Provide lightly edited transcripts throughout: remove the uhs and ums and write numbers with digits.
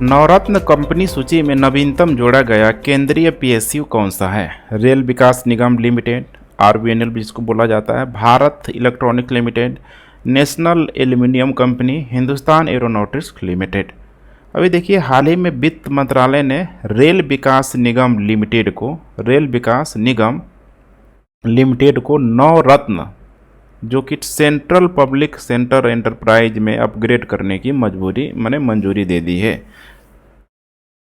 नवरत्न company सूची में नवीनतम जोड़ा गया केंद्रीय पीएसयू कौन सा है? रेल विकास निगम लिमिटेड, आरवीएनएल जिसको बोला जाता है, Bharat electronic limited, national aluminium company, Hindustan aeronautics limited. अभी देखिए, हाल ही में वित्त मंत्रालय ने रेल विकास निगम लिमिटेड को नवरत्न जो कि सेंट्रल पब्लिक सेंटर एंटरप्राइज में अपग्रेड करने की मंजूरी दे दी है।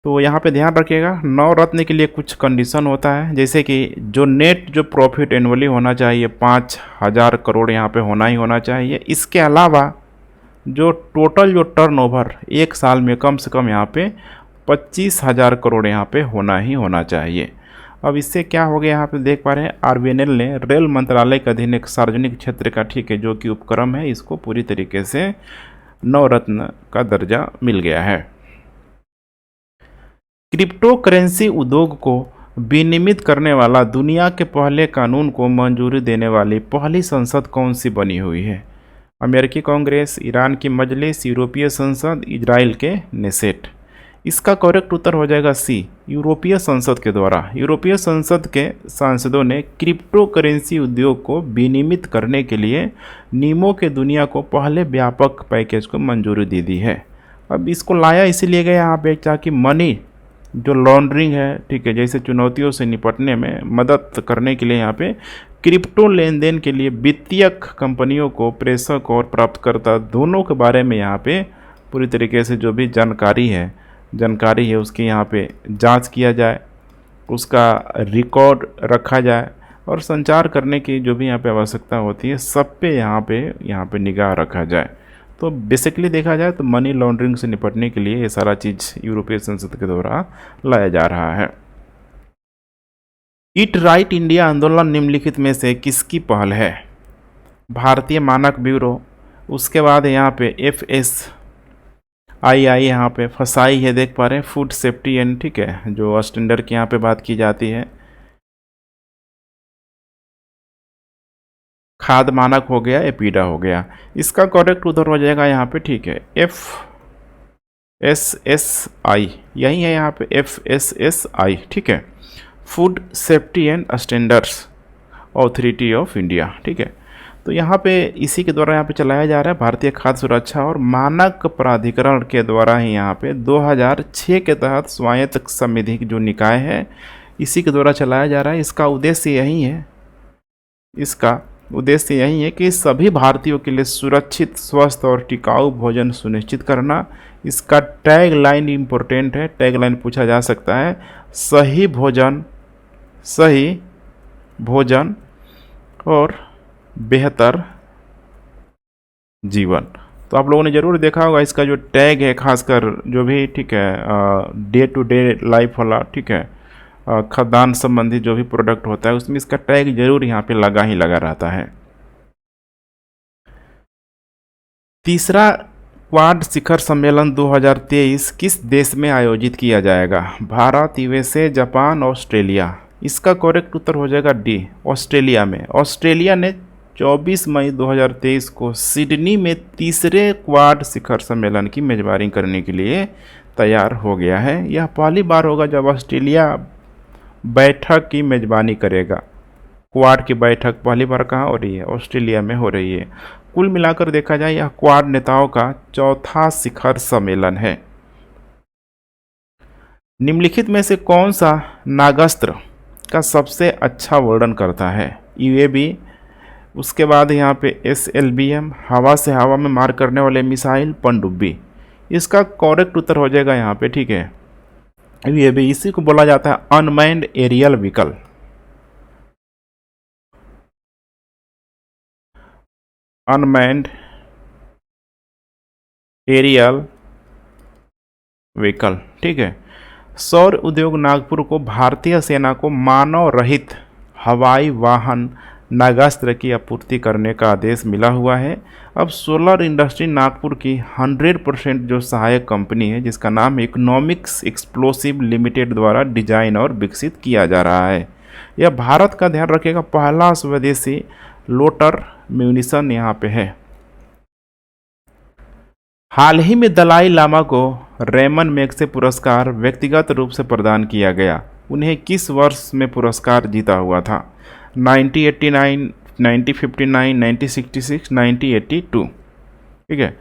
तो यहाँ पे ध्यान रखिएगा, नवरत्न के लिए कुछ कंडीशन होता है, जैसे कि जो प्रॉफिट एनुअली होना चाहिए 5,000 करोड़ यहाँ पे होना चाहिए। इसके अलावा जो टर्नओवर एक साल में कम से कम यहाँ पे 25,000 करोड़ यहाँ पे होना चाहिए। अब इससे क्या हो गया, यहाँ पे देख पा रहे हैं आरवीएनएल ने रेल मंत्रालय के अधीन एक सार्वजनिक क्षेत्र का जो कि उपक्रम है, इसको पूरी तरीके से नवरत्न का दर्जा मिल गया है। क्रिप्टो करेंसी उद्योग को विनियमित करने वाला दुनिया के पहले कानून को मंजूरी देने वाली पहली संसद कौन सी बनी हुई है? अमेरिकी कांग्रेस, ईरान की मजलिस, यूरोपीय संसद, इजराइल के नेसेट। इसका करेक्ट उत्तर हो जाएगा सी, यूरोपीय संसद के द्वारा। यूरोपीय संसद के सांसदों ने क्रिप्टो करेंसी उद्योग को विनियमित करने के लिए नियमों के दुनिया को पहले व्यापक पैकेज को मंजूरी दे दी है। अब इसको लाया इसीलिए गया यहाँ पे ताकि मनी जो लॉन्ड्रिंग है, ठीक है, जैसे चुनौतियों से निपटने में मदद करने के लिए यहाँ पे क्रिप्टो लेन देन के लिए वित्तीय कंपनियों को प्रेषक और प्राप्तकर्ता दोनों के बारे में यहाँ पे पूरी तरीके से जो भी जानकारी है उसकी यहाँ पे जांच किया जाए, उसका रिकॉर्ड रखा जाए और संचार करने की जो भी यहाँ पे आवश्यकता होती है सब पे यहाँ पे निगाह रखा जाए। तो बेसिकली देखा जाए तो मनी लॉन्ड्रिंग से निपटने के लिए ये सारा चीज़ यूरोपीय संसद के द्वारा लाया जा रहा है। ईट राइट इंडिया आंदोलन निम्नलिखित में से किसकी पहल है? भारतीय मानक ब्यूरो, उसके बाद यहाँ पे FSSAI यहाँ पे फसाई है, देख पा रहे हैं, फूड सेफ्टी एंड, ठीक है, जो स्टैंडर्ड की यहाँ पे बात की जाती है। खाद मानक हो गया, एपीडा हो गया। इसका करेक्ट उत्तर हो जाएगा यहाँ पे, ठीक है, FSSAI, यही है यहाँ पे FSSAI, ठीक है, food safety and standards authority of India, ठीक है। तो यहाँ पे इसी के द्वारा यहाँ पे चलाया जा रहा है। भारतीय खाद्य सुरक्षा और मानक प्राधिकरण के द्वारा ही यहाँ पे 2006 के तहत स्वायत्त समिति जो निकाय है इसी के द्वारा चलाया जा रहा है। इसका उद्देश्य यही है कि सभी भारतीयों के लिए सुरक्षित, स्वस्थ और टिकाऊ भोजन सुनिश्चित करना। इसका टैग लाइन इम्पोर्टेंट है, टैग लाइन पूछा जा सकता है, सही भोजन और बेहतर जीवन। तो आप लोगों ने ज़रूर देखा होगा इसका जो टैग है, खासकर जो भी, ठीक है, डे टू डे लाइफ वाला, ठीक है, खाद्यान्न संबंधी जो भी प्रोडक्ट होता है उसमें इसका टैग जरूर यहाँ पे लगा रहता है। तीसरा क्वाड शिखर सम्मेलन 2023 किस देश में आयोजित किया जाएगा? Bharat, USA, Japan, Australia. इसका करेक्ट उत्तर हो जाएगा डी, ऑस्ट्रेलिया में। ऑस्ट्रेलिया ने 24 मई 2023 को सिडनी में तीसरे क्वाड शिखर सम्मेलन की मेजबानी करने के लिए तैयार हो गया है। यह पहली बार होगा जब ऑस्ट्रेलिया बैठक की मेजबानी करेगा। क्वाड की बैठक पहली बार कहाँ हो रही है? ऑस्ट्रेलिया में हो रही है। कुल मिलाकर देखा जाए यह क्वाड नेताओं का चौथा शिखर सम्मेलन है। निम्नलिखित में से कौन सा नागास्त्र का सबसे अच्छा वर्णन करता है? यूएवी, उसके बाद यहाँ पे SLBM, हवा से हवा में मार करने वाले मिसाइल, पनडुब्बी। इसका करेक्ट उत्तर हो जाएगा यहाँ पे, ठीक है, यूएवी। इसी को बोला जाता है unmanned aerial vehicle. Unmanned aerial vehicle, ठीक है। सौर उद्योग नागपुर को भारतीय सेना को मानव रहित हवाई वाहन नागास्त्र की आपूर्ति करने का आदेश मिला हुआ है। अब सोलर इंडस्ट्री नागपुर की 100% जो सहायक कंपनी है जिसका नाम इकोनॉमिक्स एक्सप्लोसिव लिमिटेड द्वारा डिजाइन और विकसित किया जा रहा है। यह भारत का, ध्यान रखिएगा, पहला स्वदेशी लोटर म्यूनिशन यहाँ पे है। हाल ही में दलाई लामा को रेमन मैग्सेसे पुरस्कार व्यक्तिगत रूप से प्रदान किया गया। उन्हें किस वर्ष में पुरस्कार जीता हुआ था? 1989, 1959, 1966, 1982। ठीक है,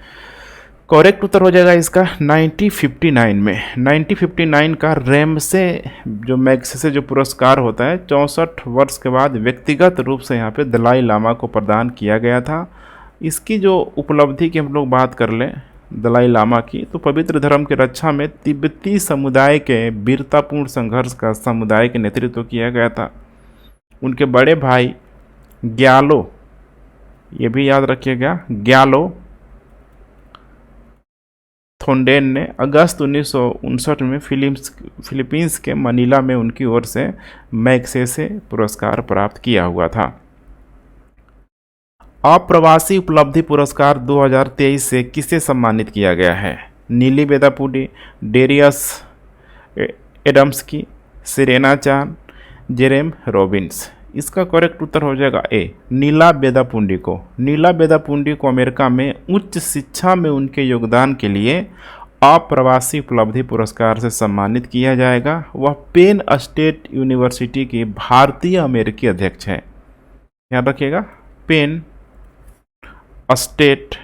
करेक्ट उत्तर हो जाएगा इसका 1959 में। 1959 का रेमसे जो मैग्सेसे जो पुरस्कार होता है 64 वर्ष के बाद व्यक्तिगत रूप से यहाँ पे दलाई लामा को प्रदान किया गया था। इसकी जो उपलब्धि की हम लोग बात कर लें दलाई लामा की, तो पवित्र धर्म की रक्षा में तिब्बती समुदाय के वीरतापूर्ण संघर्ष का समुदाय के नेतृत्व किया गया था। उनके बड़े भाई ग्यालो, ये भी याद रखिएगा, ग्यालो थोंडेन ने अगस्त 1959 में फिलीपींस के मनीला में उनकी ओर से मैग्सेसे पुरस्कार प्राप्त किया हुआ था। अप्रवासी उपलब्धि पुरस्कार 2023 से किसे सम्मानित किया गया है? नीली बेदापुडी, डेरियस एडम्सकी, सिरेना चान, जेरेम रॉबिन्स। इसका करेक्ट उत्तर हो जाएगा ए, नीला बेदापुंडी को। नीला बेदापुंडी को अमेरिका में उच्च शिक्षा में उनके योगदान के लिए अप्रवासी उपलब्धि पुरस्कार से सम्मानित किया जाएगा। वह पेन स्टेट यूनिवर्सिटी की भारतीय अमेरिकी अध्यक्ष है। याद रखिएगा, पेन स्टेट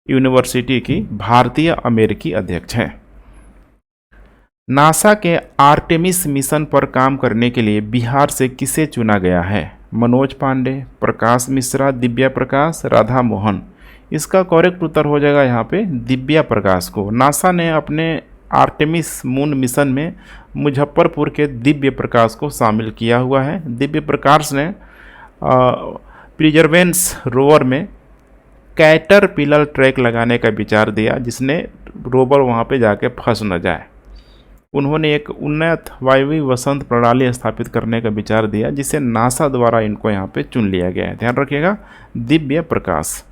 यूनिवर्सिटी की भारतीय अमेरिकी अध्यक्ष है। नासा के आर्टेमिस मिशन पर काम करने के लिए बिहार से किसे चुना गया है? मनोज पांडे, प्रकाश मिश्रा, दिव्या प्रकाश, राधा मोहन। इसका करेक्ट उत्तर हो जाएगा यहाँ पे दिव्या प्रकाश को। नासा ने अपने आर्टेमिस मून मिशन में मुजफ्फरपुर के दिव्य प्रकाश को शामिल किया हुआ है। दिव्य प्रकाश ने प्रिजर्वेंस रोवर में कैटरपिलर ट्रैक लगाने का विचार दिया, जिसने रोवर वहाँ पे जाके फंस न जाए। उन्होंने एक उन्नत वायवीय वसंत प्रणाली स्थापित करने का विचार दिया, जिसे नासा द्वारा इनको यहाँ पे चुन लिया गया है। ध्यान रखिएगा, दिव्य प्रकाश।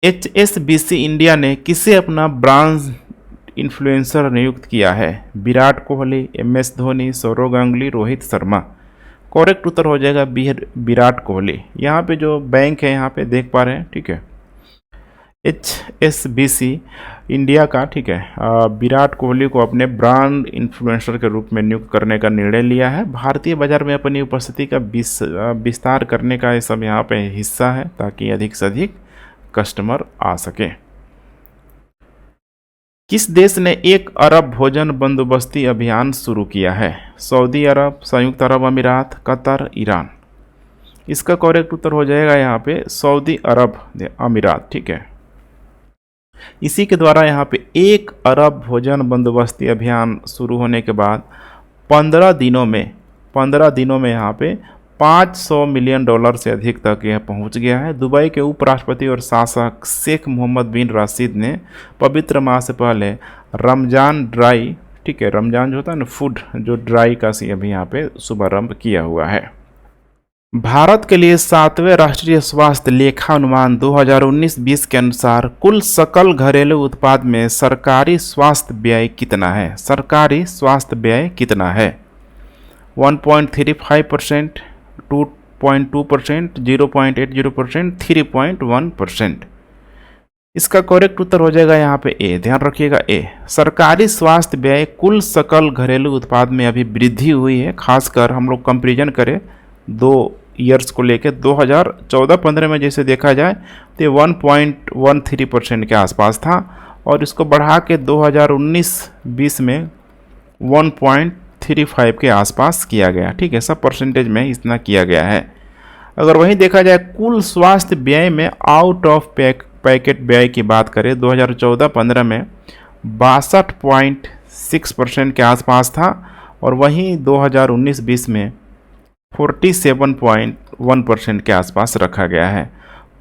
HSBC इंडिया ने किसे अपना ब्रांड इन्फ्लुएंसर नियुक्त किया है? विराट कोहली, MS धोनी, सौरव गांगुली, रोहित शर्मा। करेक्ट उत्तर हो जाएगा विराट कोहली। यहाँ पे जो बैंक है यहाँ पे देख पा रहे हैं, ठीक है, HSBC इंडिया का, ठीक है, विराट कोहली को अपने ब्रांड इन्फ्लुएंसर के रूप में नियुक्त करने का निर्णय लिया है। भारतीय बाजार में अपनी उपस्थिति का विस्तार करने का ये सब यहाँ पे हिस्सा है, ताकि अधिक से अधिक कस्टमर आ सके। किस देश ने 1 अरब भोजन बंदोबस्ती अभियान शुरू किया है? सऊदी अरब, संयुक्त अरब अमीरात, कतर, ईरान। इसका करेक्ट उत्तर हो जाएगा यहाँ पे सऊदी अरब अमीरात। ठीक है, इसी के द्वारा यहाँ पे 1 अरब भोजन बंदोबस्ती अभियान शुरू होने के बाद 15 दिनों में यहाँ पे $500 मिलियन से अधिक तक यह पहुँच गया है। दुबई के उपराष्ट्रपति और शासक शेख मोहम्मद बिन राशिद ने पवित्र माह से पहले रमजान ड्राई, ठीक है, रमजान जो होता है ना फूड, जो ड्राई का अभी यहाँ पे शुभारंभ किया हुआ है। भारत के लिए 7वें राष्ट्रीय स्वास्थ्य लेखानुमान 2019-20 के अनुसार कुल सकल घरेलू उत्पाद में सरकारी स्वास्थ्य व्यय कितना है? सरकारी स्वास्थ्य व्यय कितना है? 1.35%, 2.2%, 0.80%, 3.1%। इसका करेक्ट उत्तर हो जाएगा यहाँ पे ए। ध्यान रखिएगा ए। सरकारी स्वास्थ्य व्यय कुल सकल घरेलू उत्पाद में अभी वृद्धि हुई है। खासकर हम लोग कंपेरिजन करें 2 ईयर्स को लेकर 2014-15 में जैसे देखा जाए तो 1.13% के आसपास था, और इसको बढ़ा के 2019-20 में 1.35 के आसपास किया गया। ठीक है, सब परसेंटेज में इतना किया गया है। अगर वहीं देखा जाए कुल स्वास्थ्य व्यय में आउट ऑफ पैकेट व्यय की बात करें 2014-15 में 62.6% के आसपास था, और वहीं 2019-20 में 47.1% के आसपास रखा गया है।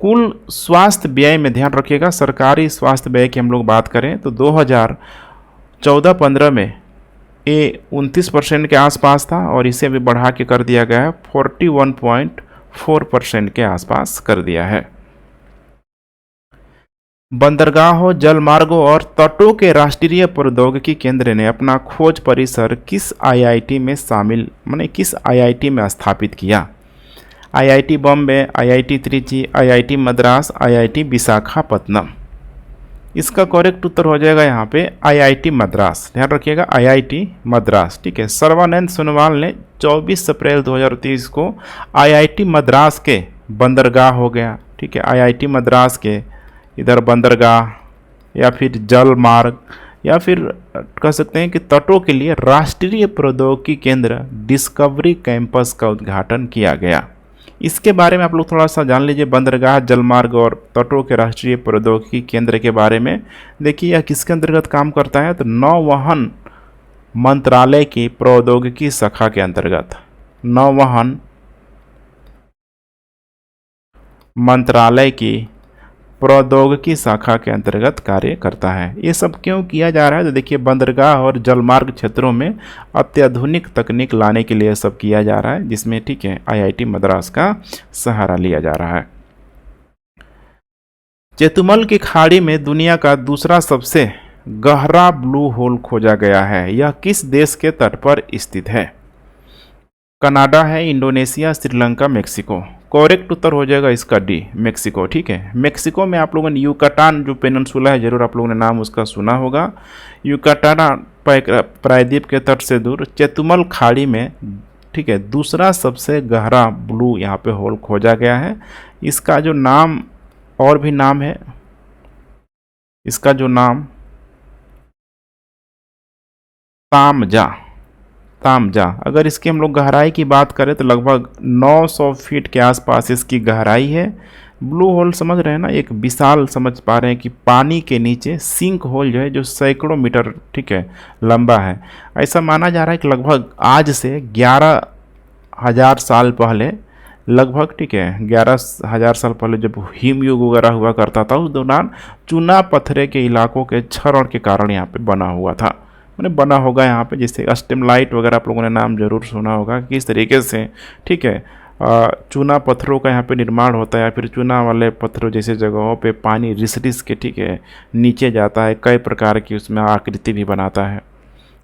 कुल स्वास्थ्य व्यय में ध्यान रखिएगा, सरकारी स्वास्थ्य व्यय की हम लोग बात करें तो 2014-15 में ये 29% के आसपास था, और इसे भी बढ़ा के कर दिया गया है 41.4% के आसपास कर दिया है। बंदरगाहों, जलमार्गों और तटों के राष्ट्रीय प्रौद्योगिकी केंद्र ने अपना खोज परिसर किस आईआईटी में स्थापित किया? IIT Bombay, IIT Trichy, IIT Madras, IIT Visakhapatnam. इसका करेक्ट उत्तर हो जाएगा यहाँ पे आईआईटी मद्रास। ध्यान रखिएगा आईआईटी मद्रास, ठीक है। सर्बानंद सोनोवाल ने 24 अप्रैल 2023 को आईआईटी मद्रास के बंदरगाह हो गया, ठीक है, आईआईटी मद्रास के इधर बंदरगाह या फिर जल मार्ग या फिर कह सकते हैं कि तटों के लिए राष्ट्रीय प्रौद्योगिकी केंद्र डिस्कवरी कैंपस का उद्घाटन किया गया। इसके बारे में आप लोग थोड़ा सा जान लीजिए, बंदरगाह, जलमार्ग और तटों के राष्ट्रीय प्रौद्योगिकी केंद्र के बारे में। देखिए यह किसके अंतर्गत काम करता है, तो नौवहन मंत्रालय की प्रौद्योगिकी शाखा के अंतर्गत, नौवहन मंत्रालय की प्रौद्योगिकी शाखा के अंतर्गत कार्य करता है। ये सब क्यों किया जा रहा है, तो देखिए बंदरगाह और जलमार्ग क्षेत्रों में अत्याधुनिक तकनीक लाने के लिए सब किया जा रहा है, जिसमें ठीक है आईआईटी मद्रास का सहारा लिया जा रहा है। चेतुमल की खाड़ी में दुनिया का दूसरा सबसे गहरा ब्लू होल खोजा गया है। यह किस देश के तट पर स्थित है, कनाडा है, इंडोनेशिया, श्रीलंका, मेक्सिको। करेक्ट उत्तर हो जाएगा इसका डी, मेक्सिको, ठीक है। मेक्सिको में आप लोगों ने युकाटान जो पेनिनसुला है, जरूर आप लोगों ने नाम उसका सुना होगा। युकाटान प्रायद्वीप के तट से दूर चेतुमल खाड़ी में, ठीक है, दूसरा सबसे गहरा ब्लू यहाँ पे होल खोजा गया है। इसका जो नाम, और भी नाम है इसका, जो नाम तामजा, तामजा। अगर इसकी हम लोग गहराई की बात करें तो लगभग 900 फीट के आसपास इसकी गहराई है। ब्लू होल समझ रहे हैं ना, एक विशाल, समझ पा रहे हैं कि पानी के नीचे सिंक होल जो है, जो सैकड़ों मीटर, ठीक है, लंबा है। ऐसा माना जा रहा है कि लगभग आज से 11,000 साल पहले, लगभग, ठीक है, 11,000 साल पहले जब हिमयुग वगैरह हुआ करता था, उस दौरान चूना पत्थरे के इलाकों के क्षरण के कारण यहाँ पे बना हुआ था, मैंने बना होगा यहाँ पे। जैसे स्टेमलाइट वगैरह आप लोगों ने नाम जरूर सुना होगा कि किस तरीके से, ठीक है, चूना पत्थरों का यहाँ पे निर्माण होता है, या फिर चूना वाले पत्थरों जैसे जगहों पे पानी रिस रिस के, ठीक है, नीचे जाता है, कई प्रकार की उसमें आकृति भी बनाता है।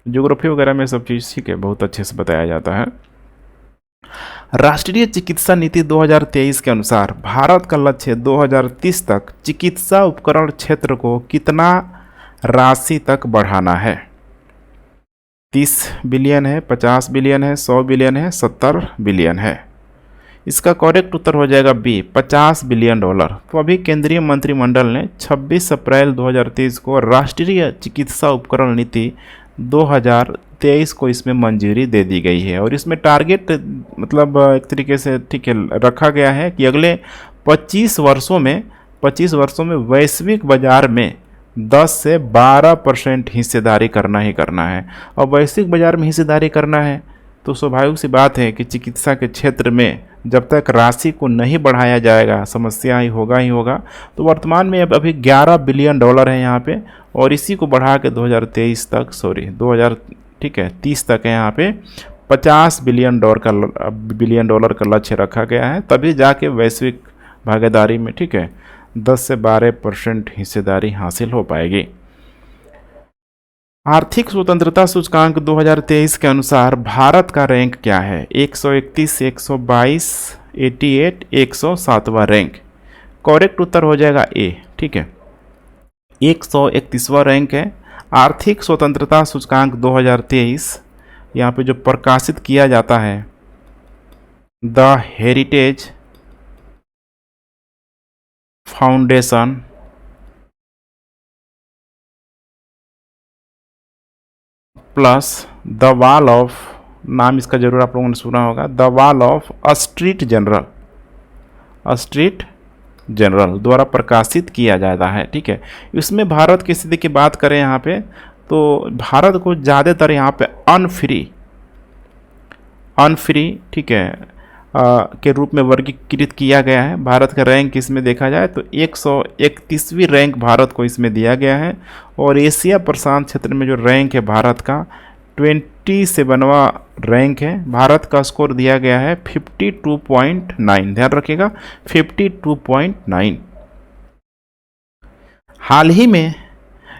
ज्योग्राफी वगैरह में सब चीज़, ठीक है, बहुत अच्छे से बताया जाता है। राष्ट्रीय चिकित्सा नीति 2023 के अनुसार भारत का लक्ष्य 2030 तक चिकित्सा उपकरण क्षेत्र को कितना राशि तक बढ़ाना है। 30 बिलियन है, 50 बिलियन है, 100 बिलियन है, 70 बिलियन है। इसका करेक्ट उत्तर हो जाएगा बी, 50 बिलियन डॉलर। तो अभी केंद्रीय मंत्रिमंडल ने 26 अप्रैल 2023 को राष्ट्रीय चिकित्सा उपकरण नीति 2023 को इसमें मंजूरी दे दी गई है। और इसमें टारगेट, मतलब एक तरीके से, ठीक है, रखा गया है कि अगले 25 वर्षों में वैश्विक बाजार में 10 से 12% हिस्सेदारी करना ही करना है। और वैश्विक बाजार में हिस्सेदारी करना है तो स्वाभाविक सी बात है कि चिकित्सा के क्षेत्र में जब तक राशि को नहीं बढ़ाया जाएगा, समस्या ही होगा। तो वर्तमान में अभी 11 बिलियन डॉलर है यहाँ पे, और इसी को बढ़ा के 2023 तक, 30 तक है यहाँ पे 50 बिलियन डॉलर का लक्ष्य रखा गया है। तभी जाके वैश्विक भागीदारी में, ठीक है, 10 से 12% हिस्सेदारी हासिल हो पाएगी। आर्थिक स्वतंत्रता सूचकांक 2023 के अनुसार भारत का रैंक क्या है, 131, 122, 88, 107वां रैंक। करेक्ट उत्तर हो जाएगा ए, ठीक है, 131वां रैंक है। आर्थिक स्वतंत्रता सूचकांक 2023 यहाँ पे जो प्रकाशित किया जाता है, the heritage foundation plus the wall of, नाम इसका जरूर आप लोगों ने सुना होगा, the wall of Street Journal द्वारा प्रकाशित किया जाता है, ठीक है। इसमें भारत की स्थिति की बात करें यहाँ पे, तो भारत को ज़्यादातर यहाँ पे अनफ्री, ठीक है, के रूप में वर्गीकृत किया गया है। भारत का रैंक इसमें देखा जाए तो 131वीं रैंक भारत को इसमें दिया गया है। और एशिया प्रशांत क्षेत्र में जो रैंक है भारत का 27वां रैंक है। भारत का स्कोर दिया गया है 52.9, ध्यान रखिएगा 52.9। हाल ही में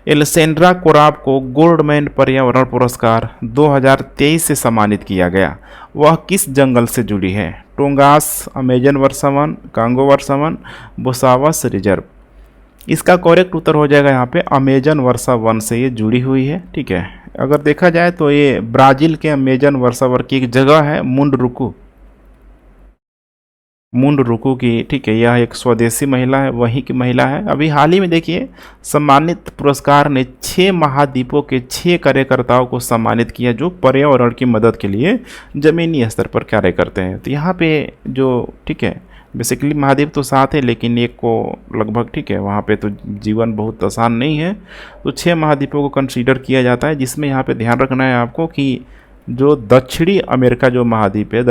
एलेसेंड्रा कोराब को गोल्डमैन पर्यावरण पुरस्कार 2023 से सम्मानित किया गया। वह किस जंगल से जुड़ी है? टोंगास, अमेजन वर्षा वन, कांगो वर्षा वन, बोसावस रिजर्व। इसका करेक्ट उत्तर हो जाएगा यहाँ पे अमेजन वर्षा वन से ये जुड़ी हुई है। ठीक है, अगर देखा जाए तो ये ब्राज़ील के अमेजन वर्षा वन की एक जगह है मुंडरुकु की। ठीक है, यह एक स्वदेशी महिला है, वहीं की महिला है। अभी हाल ही में देखिए सम्मानित पुरस्कार ने 6 महाद्वीपों के 6 कार्यकर्ताओं को सम्मानित किया जो पर्यावरण की मदद के लिए ज़मीनी स्तर पर कार्य करते हैं। तो यहाँ पे जो ठीक है बेसिकली महाद्वीप तो 7 है, लेकिन एक को लगभग ठीक है वहाँ पे तो जीवन बहुत आसान नहीं है। तो 6 महाद्वीपों को कंसीडर किया जाता है, जिसमें यहाँ पे ध्यान रखना है आपको कि जो दक्षिणी अमेरिका जो महाद्वीप है,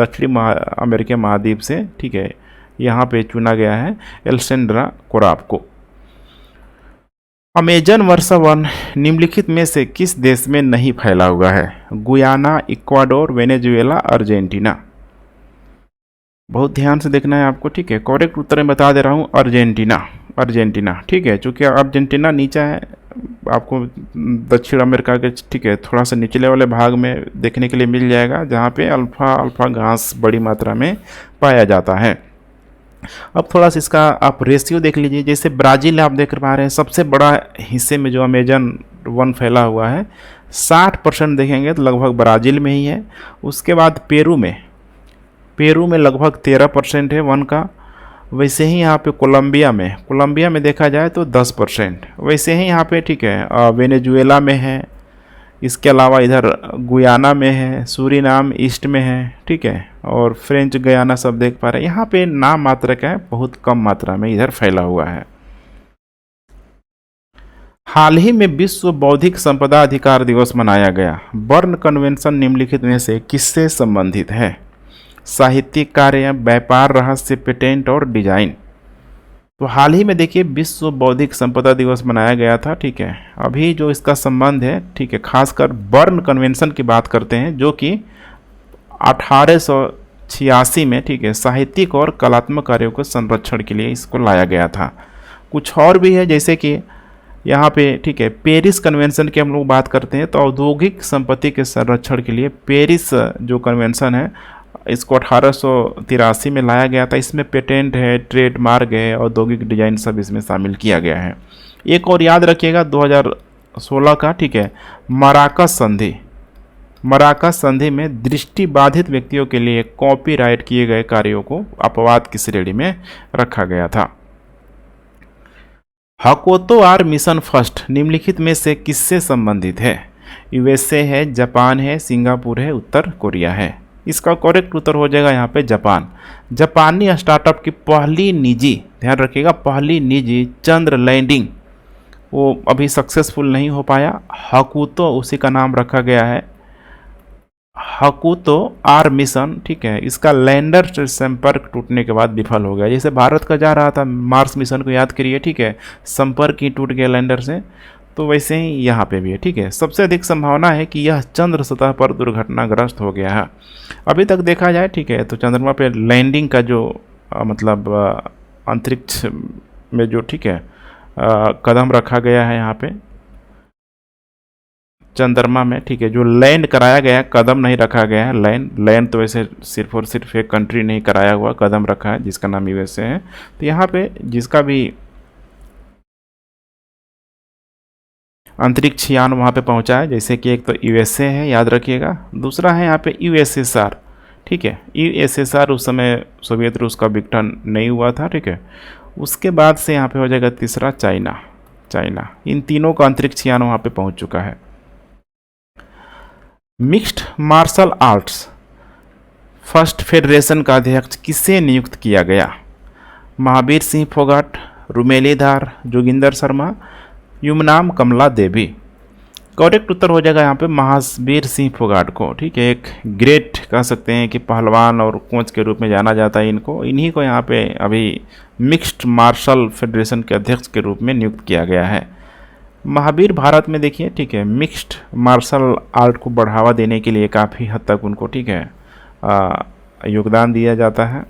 अमेरिका महाद्वीप से ठीक है यहाँ पे चुना गया है एलेसेंड्रा कोराब को। अमेजन वर्षा वन निम्नलिखित में से किस देश में नहीं फैला हुआ है? Guyana, Ecuador, Venezuela, Argentina. बहुत ध्यान से देखना है आपको। ठीक है, करेक्ट उत्तर मैं बता दे रहा हूँ अर्जेंटीना। ठीक है, चूँकि अर्जेंटीना नीचा है, आपको दक्षिण अमेरिका के ठीक है थोड़ा सा निचले वाले भाग में देखने के लिए मिल जाएगा, जहाँ पे अल्फा घास बड़ी मात्रा में पाया जाता है। अब थोड़ा सा इसका आप रेशियो देख लीजिए। जैसे ब्राज़ील आप देख पा रहे हैं, सबसे बड़ा हिस्से में जो अमेजन वन फैला हुआ है 60% देखेंगे तो लगभग ब्राज़ील में ही है। उसके बाद पेरू में लगभग 13% है वन का। वैसे ही यहाँ पे कोलंबिया में देखा जाए तो 10%। वैसे ही यहाँ पे ठीक है वेनेजुएला में है। इसके अलावा इधर गुयाना में है, सूरीनाम ईस्ट में है। ठीक है, और फ्रेंच गयाना सब देख पा रहे हैं। यहाँ पे नाम मात्रा का है, बहुत कम मात्रा में इधर फैला हुआ है। हाल ही में विश्व बौद्धिक संपदा अधिकार दिवस मनाया गया। बर्न कन्वेंशन निम्नलिखित में से किससे संबंधित है? साहित्यिक कार्य, व्यापार रहस्य, पेटेंट और डिजाइन। तो हाल ही में देखिए विश्व बौद्धिक संपदा दिवस मनाया गया था। ठीक है, अभी जो इसका संबंध है ठीक है खासकर बर्न कन्वेंशन की बात करते हैं, जो कि 1886 में ठीक है साहित्यिक और कलात्मक कार्यों के संरक्षण के लिए इसको लाया गया था। कुछ और भी है, जैसे कि यहाँ पे ठीक है पेरिस कन्वेंशन की हम लोग बात करते हैं, तो औद्योगिक संपत्ति के संरक्षण के लिए पेरिस जो कन्वेंशन है इसको 1883 में लाया गया था। इसमें पेटेंट है, ट्रेडमार्क है, औद्योगिक डिजाइन सब इसमें शामिल किया गया है। एक और याद रखिएगा 2016 का ठीक है मराकस संधि में दृष्टिबाधित व्यक्तियों के लिए कॉपीराइट किए गए कार्यों को अपवाद की श्रेणी में रखा गया था। हकोतो आर मिशन फर्स्ट निम्नलिखित में से किससे संबंधित है? यूएसए है, जापान है, सिंगापुर है, उत्तर कोरिया है। इसका करेक्ट उत्तर हो जाएगा यहाँ पे जापानी स्टार्टअप की पहली निजी, ध्यान रखिएगा पहली निजी चंद्र लैंडिंग वो अभी सक्सेसफुल नहीं हो पाया। हकुतो उसी का नाम रखा गया है, हकुतो आर मिशन। ठीक है, इसका लैंडर से संपर्क टूटने के बाद विफल हो गया। जैसे भारत का जा रहा था मार्स मिशन को याद करिए, ठीक है संपर्क ही टूट गया लैंडर से, तो वैसे ही यहाँ पे भी है। ठीक है, सबसे अधिक संभावना है कि यह चंद्र सतह पर दुर्घटनाग्रस्त हो गया है। अभी तक देखा जाए ठीक है तो चंद्रमा पे लैंडिंग का जो मतलब अंतरिक्ष में जो ठीक है कदम रखा गया है यहाँ पे चंद्रमा में, ठीक है जो लैंड कराया गया कदम नहीं रखा गया है। लैंड तो वैसे सिर्फ और सिर्फ एक कंट्री नहीं कराया हुआ, कदम रखा है जिसका नाम यूएसए है। तो यहाँ पे जिसका भी अंतरिक्ष यान वहाँ पे पहुँचा है, जैसे कि एक तो यूएसए है याद रखिएगा, दूसरा है यहाँ पे यूएसएसआर। ठीक है, यूएसएसआर उस समय सोवियत रूस का विघटन नहीं हुआ था। ठीक है, उसके बाद से यहाँ पे हो जाएगा तीसरा चाइना। इन तीनों का अंतरिक्ष यान वहाँ पे पहुँच चुका है। Mixed martial arts first federation का अध्यक्ष किसे नियुक्त किया गया? महावीर सिंह फोगाट, रुमेलीधर, जोगिंदर शर्मा, युमनाम कमला देवी। करेक्ट उत्तर हो जाएगा यहाँ पे महावीर सिंह फोगाट को। ठीक है, एक ग्रेट कह सकते हैं कि पहलवान और कोच के रूप में जाना जाता है इनको, इन्हीं को यहाँ पे अभी मिक्स्ड मार्शल फेडरेशन के अध्यक्ष के रूप में नियुक्त किया गया है। महावीर भारत में देखिए ठीक है मिक्स्ड मार्शल आर्ट को बढ़ावा देने के लिए काफ़ी हद तक उनको ठीक है योगदान दिया जाता है।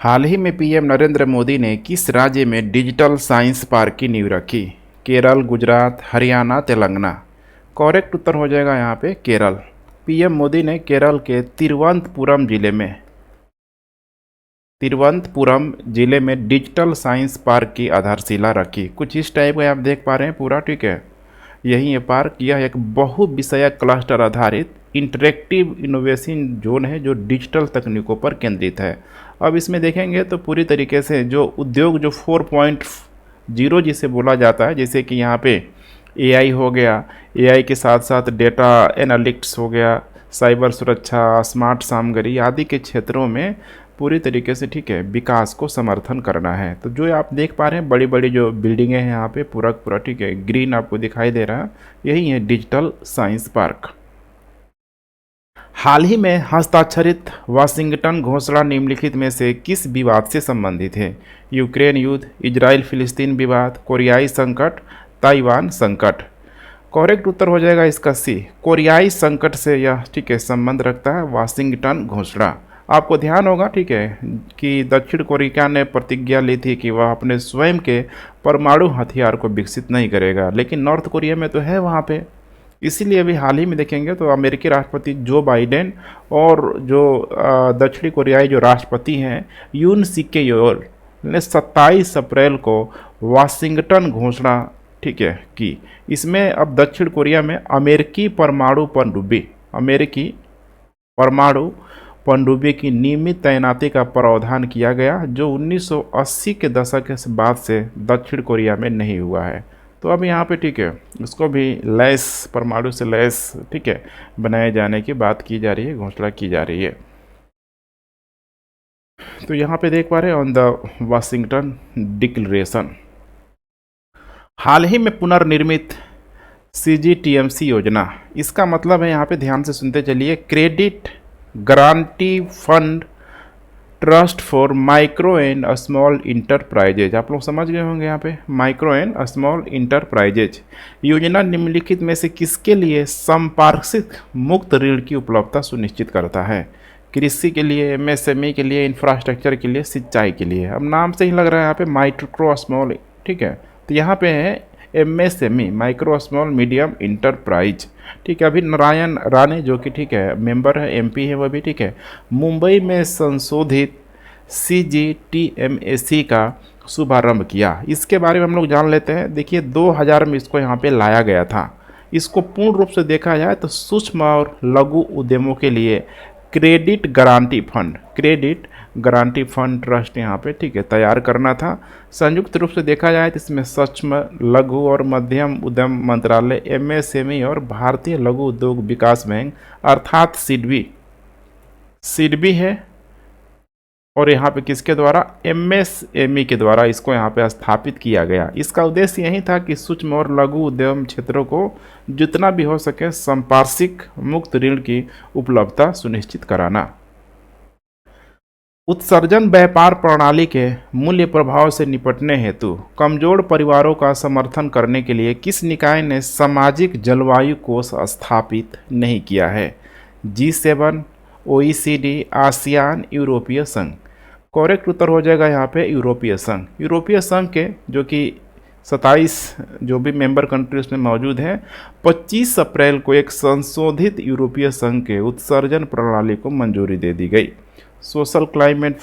हाल ही में पीएम नरेंद्र मोदी ने किस राज्य में डिजिटल साइंस पार्क की नींव रखी? केरल, गुजरात, हरियाणा, तेलंगाना। करेक्ट उत्तर हो जाएगा यहाँ पे केरल। पीएम मोदी ने केरल के तिरुवनंतपुरम जिले में डिजिटल साइंस पार्क की आधारशिला रखी। कुछ इस टाइप का आप देख पा रहे हैं पूरा, ठीक है। यही ये पार्क, यह एक बहुविषयक क्लस्टर आधारित इंटरेक्टिव इनोवेशन जोन है जो डिजिटल तकनीकों पर केंद्रित है। अब इसमें देखेंगे तो पूरी तरीके से जो उद्योग जो 4.0 जिसे बोला जाता है, जैसे कि यहाँ पे एआई हो गया, एआई के साथ साथ डेटा एनालिटिक्स हो गया, साइबर सुरक्षा, स्मार्ट सामग्री आदि के क्षेत्रों में पूरी तरीके से, ठीक है, विकास को समर्थन करना है। तो जो आप देख पा रहे हैं बड़ी बड़ी जो बिल्डिंगें हैं यहाँ पे पूरा, ठीक है, ग्रीन आपको दिखाई दे रहा है, यही है डिजिटल साइंस पार्क। हाल ही में हस्ताक्षरित वाशिंगटन घोषणा निम्नलिखित में से किस विवाद से संबंधित है? यूक्रेन युद्ध, इजराइल फिलिस्तीन विवाद, कोरियाई संकट, ताइवान संकट। करेक्ट उत्तर हो जाएगा इसका सी, कोरियाई संकट से यह, ठीक है, संबंध रखता है वाशिंगटन घोषणा। आपको ध्यान होगा, ठीक है, कि दक्षिण कोरिया ने प्रतिज्ञा ली थी कि वह अपने स्वयं के परमाणु हथियार को विकसित नहीं करेगा, लेकिन नॉर्थ कोरिया में तो है वहाँ पे। इसीलिए अभी हाल ही में देखेंगे तो अमेरिकी राष्ट्रपति जो बाइडेन और जो दक्षिणी कोरियाई जो राष्ट्रपति हैं यून सिक्योल ने 27 अप्रैल को वाशिंगटन घोषणा, ठीक है, की। इसमें अब दक्षिण कोरिया में अमेरिकी परमाणु पनडुब्बी की नियमित तैनाती का प्रावधान किया गया, जो 1980 के दशक के बाद से दक्षिण कोरिया में नहीं हुआ है। तो अब यहाँ पे, ठीक है, उसको भी लैस, परमाणु से लैस, ठीक है, बनाए जाने की बात की जा रही है, घोषणा की जा रही है। तो यहाँ पे देख पा रहे हैं ऑन द वाशिंगटन डिक्लेरेशन। हाल ही में पुनर्निर्मित CGTMC योजना, इसका मतलब है, यहाँ पे ध्यान से सुनते चलिए, credit guarantee fund trust for micro and small enterprises. आप लोग समझ गए होंगे यहाँ पे, माइक्रो एंड स्मॉल इंटरप्राइजेज योजना निम्नलिखित में से किसके लिए संपार्श्विक मुक्त ऋण की उपलब्धता सुनिश्चित करता है? कृषि के लिए, MSME के लिए, इंफ्रास्ट्रक्चर के लिए, सिंचाई के लिए। अब नाम से ही लग रहा है यहाँ पे माइक्रो स्मॉल, ठीक है, तो यहाँ पे है MSME, micro small medium enterprise, ठीक है। अभी नारायण राणे जो कि, ठीक है, मेंबर है, MP है, वह भी, ठीक है, मुंबई में संशोधित CGTMAC का शुभारंभ किया। इसके बारे में हम लोग जान लेते हैं। देखिए 2000 में इसको यहाँ पे लाया गया था। इसको पूर्ण रूप से देखा जाए तो सूक्ष्म और लघु उद्यमों के लिए क्रेडिट गारंटी फंड ट्रस्ट यहाँ पे, ठीक है, तैयार करना था। संयुक्त रूप से देखा जाए तो इसमें सूक्ष्म लघु और मध्यम उद्यम मंत्रालय, MSME और भारतीय लघु उद्योग विकास बैंक अर्थात सिडबी है, और यहाँ पे किसके द्वारा? MSME के द्वारा इसको यहाँ पे स्थापित किया गया। इसका उद्देश्य यही था कि सूक्ष्म और लघु उद्यम क्षेत्रों को जितना भी हो सके संपार्श्विक मुक्त ऋण की उपलब्धता सुनिश्चित कराना। उत्सर्जन व्यापार प्रणाली के मूल्य प्रभाव से निपटने हेतु कमजोर परिवारों का समर्थन करने के लिए किस निकाय ने सामाजिक जलवायु कोष स्थापित नहीं किया है? G7, OECD, आसियान, यूरोपीय संघ। करेक्ट उत्तर हो जाएगा यहाँ पे यूरोपीय संघ। यूरोपीय संघ के जो कि 27 जो भी मेंबर कंट्रीज में मौजूद हैं, 25 अप्रैल को एक संशोधित यूरोपीय संघ के उत्सर्जन प्रणाली को मंजूरी दे दी गई। सोशल क्लाइमेट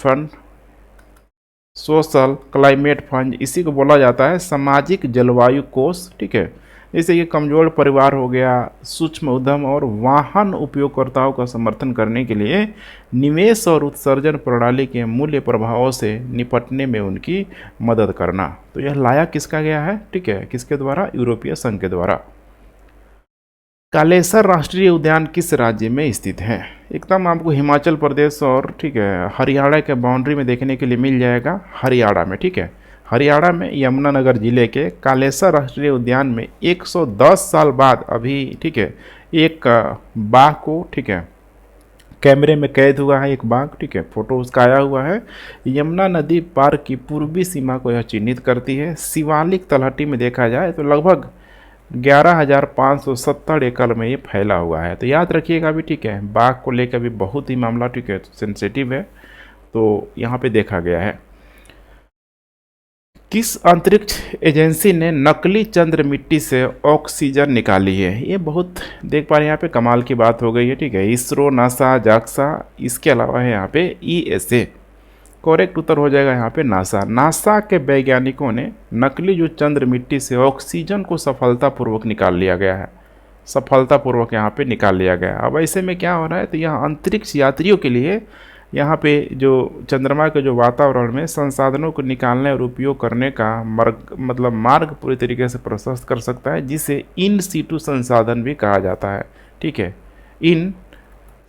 फंड इसी को बोला जाता है सामाजिक जलवायु कोष, ठीक है। जैसे कि कमजोर परिवार हो गया, सूक्ष्म उद्यम और वाहन उपयोगकर्ताओं का समर्थन करने के लिए निवेश और उत्सर्जन प्रणाली के मूल्य प्रभावों से निपटने में उनकी मदद करना। तो यह लाया किसका गया है, ठीक है, किसके द्वारा? यूरोपीय संघ के द्वारा। कालेसर राष्ट्रीय उद्यान किस राज्य में स्थित है? एकदम आपको हिमाचल प्रदेश और, ठीक है, हरियाणा के बाउंड्री में देखने के लिए मिल जाएगा, हरियाणा में, ठीक है। हरियाणा में यमुनानगर जिले के कालेसर राष्ट्रीय उद्यान में 110 साल बाद अभी, ठीक है, एक बाघ को, ठीक है, कैमरे में कैद हुआ है, एक बाघ, ठीक है, फोटो उसका आया हुआ है। यमुना नदी पार की पूर्वी सीमा को यह चिन्हित करती है। शिवालिक तलहटी में देखा जाए तो लगभग 11,570 एकड़ में ये फैला हुआ है। तो याद रखिएगा भी, ठीक है, बाघ को लेकर भी बहुत ही मामला, ठीक है, सेंसिटिव है, तो यहाँ पे देखा गया है। किस अंतरिक्ष एजेंसी ने नकली चंद्र मिट्टी से ऑक्सीजन निकाली है? ये बहुत देख पा रहे हैं यहाँ पे कमाल की बात हो गई है। ठीक है, इसरो, नासा, जाक्सा, इसके अलावा है यहाँ पे ईएसए। करेक्ट उत्तर हो जाएगा यहाँ पे नासा। नासा के वैज्ञानिकों ने नकली जो चंद्र मिट्टी से ऑक्सीजन को सफलतापूर्वक निकाल लिया गया है, सफलतापूर्वक यहाँ पे निकाल लिया गया। अब ऐसे में क्या हो रहा है, तो यहाँ अंतरिक्ष यात्रियों के लिए यहाँ पे जो चंद्रमा के जो वातावरण में संसाधनों को निकालने और उपयोग करने का मार्ग पूरी तरीके से प्रशस्त कर सकता है, जिसे इन सीटू संसाधन भी कहा जाता है। ठीक है, इन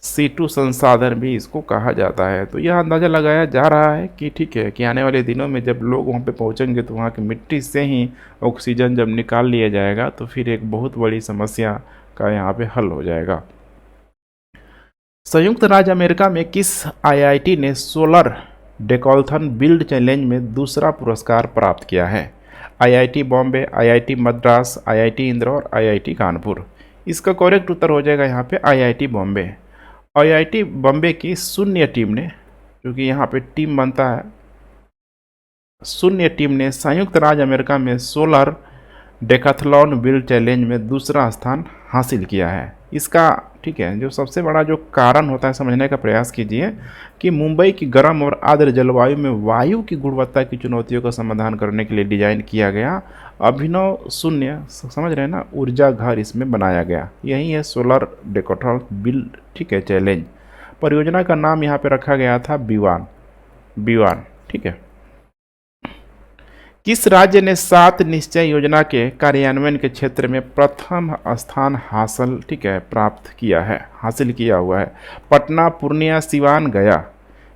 सीटू संसाधन भी इसको कहा जाता है। तो यह अंदाज़ा लगाया जा रहा है कि ठीक है कि आने वाले दिनों में जब लोग वहाँ पे पहुँचेंगे तो वहाँ की मिट्टी से ही ऑक्सीजन जब निकाल लिया जाएगा तो फिर एक बहुत बड़ी समस्या का यहाँ पे हल हो जाएगा। संयुक्त राज्य अमेरिका में किस आईआईटी ने सोलर डेकॉलथन बिल्ड चैलेंज में दूसरा पुरस्कार प्राप्त किया है? IIT Bombay, IIT Madras, IIT Indore और आईआईटी कानपुर। इसका करेक्ट उत्तर हो जाएगा यहाँ पे आईआईटी बॉम्बे। आईआईटी बॉम्बे की शून्य टीम ने, क्योंकि यहाँ पे टीम बनता है, शून्य टीम ने संयुक्त राज्य अमेरिका में सोलर डेकाथलॉन बिल्ड चैलेंज में दूसरा स्थान हासिल किया है। इसका ठीक है जो सबसे बड़ा जो कारण होता है समझने का प्रयास कीजिए कि मुंबई की गर्म और आर्द्र जलवायु में वायु की गुणवत्ता की चुनौतियों का समाधान करने के लिए डिजाइन किया गया अभिनव शून्य, समझ रहे हैं ना, ऊर्जा घर इसमें बनाया गया। यही है सोलर डेकाथलॉन बिल्ड ठीक है चैलेंज। परियोजना का नाम यहाँ पे रखा गया था बीवान। ठीक है, किस राज्य ने 7 निश्चय योजना के कार्यान्वयन के क्षेत्र में प्रथम स्थान प्राप्त किया है, हासिल किया हुआ है? पटना, पूर्णिया, सिवान, गया।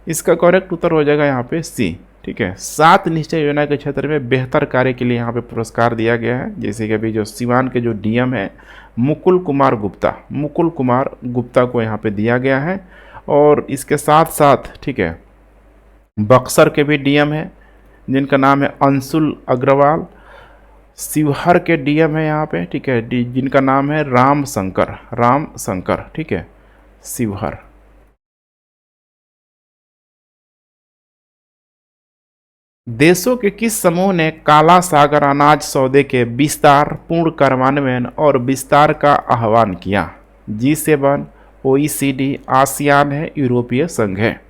इसका करेक्ट उत्तर हो जाएगा यहाँ पे सी। ठीक है, 7 निश्चय योजना के क्षेत्र में बेहतर कार्य के लिए यहाँ पे पुरस्कार दिया गया है। जैसे कि अभी जो सिवान के जो डीएम है मुकुल कुमार गुप्ता को यहाँ पे दिया गया है। और इसके साथ साथ ठीक है बक्सर के भी डीएम है जिनका नाम है अंशुल अग्रवाल। शिवहर के डीएम है यहाँ पे ठीक है जिनका नाम है राम शंकर। ठीक है, शिवहर। देशों के किस समूह ने काला सागर अनाज सौदे के विस्तार, पूर्ण कार्यान्वयन और विस्तार का आह्वान किया? G7, OECD, आसियान है, यूरोपीय संघ है।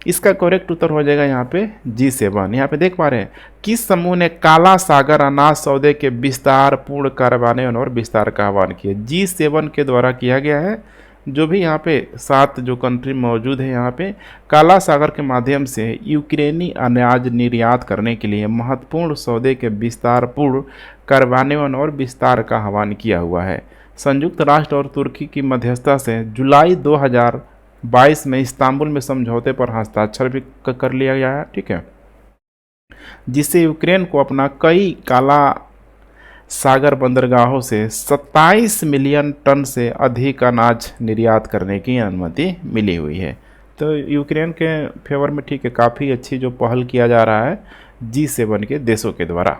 इसका करेक्ट उत्तर हो जाएगा यहाँ पे G7। यहाँ पे देख पा रहे हैं किस समूह ने काला सागर अनाज सौदे के विस्तार, पूर्ण कार्यान्वयन और विस्तार का आह्वान किया? G7 के द्वारा किया गया है। जो भी यहाँ पे 7 जो कंट्री मौजूद है यहाँ पे काला सागर के माध्यम से यूक्रेनी अनाज निर्यात करने के लिए महत्वपूर्ण सौदे के विस्तार, पूर्ण कार्यान्वयन और विस्तार का आह्वान किया हुआ है। संयुक्त राष्ट्र और तुर्की की मध्यस्थता से जुलाई 2022 में इस्तांबुल में समझौते पर हस्ताक्षर भी कर लिया गया है। ठीक है, जिससे यूक्रेन को अपना कई काला सागर बंदरगाहों से 27 मिलियन टन से अधिक अनाज निर्यात करने की अनुमति मिली हुई है। तो यूक्रेन के फेवर में ठीक है काफ़ी अच्छी जो पहल किया जा रहा है G7 के देशों के द्वारा।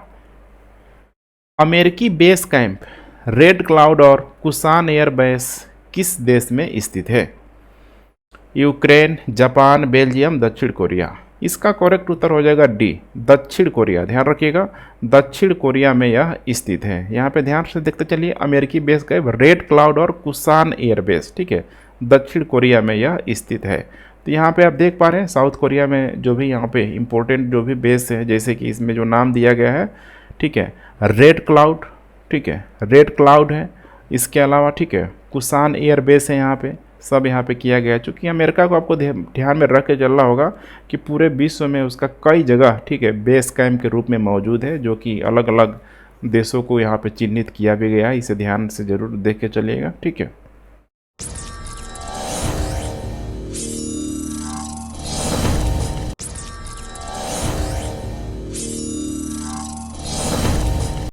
अमेरिकी बेस कैंप रेड क्लाउड और कुसान एयर बेस किस देश में स्थित है? यूक्रेन, जापान, बेल्जियम, दक्षिण कोरिया। इसका करेक्ट उत्तर हो जाएगा डी, दक्षिण कोरिया। ध्यान रखिएगा दक्षिण कोरिया में यह स्थित है। यहाँ पे ध्यान से देखते चलिए अमेरिकी बेस कैंप रेड क्लाउड और कुसान एयर बेस ठीक है दक्षिण कोरिया में यह स्थित है। तो यहाँ पे आप देख पा रहे हैं साउथ कोरिया में जो भी यहाँ पे इम्पोर्टेंट जो भी बेस है जैसे कि इसमें जो नाम दिया गया है ठीक है रेड क्लाउड, ठीक है रेड क्लाउड है। इसके अलावा ठीक है कुसान एयर बेस है, यहाँ पे सब यहाँ पे किया गया है। चूँकि अमेरिका को आपको ध्यान में रख के चलना होगा कि पूरे विश्व में उसका कई जगह ठीक है बेस कैंप के रूप में मौजूद है जो कि अलग अलग देशों को यहाँ पे चिन्हित किया भी गया है। इसे ध्यान से ज़रूर देख के चलिएगा। ठीक है।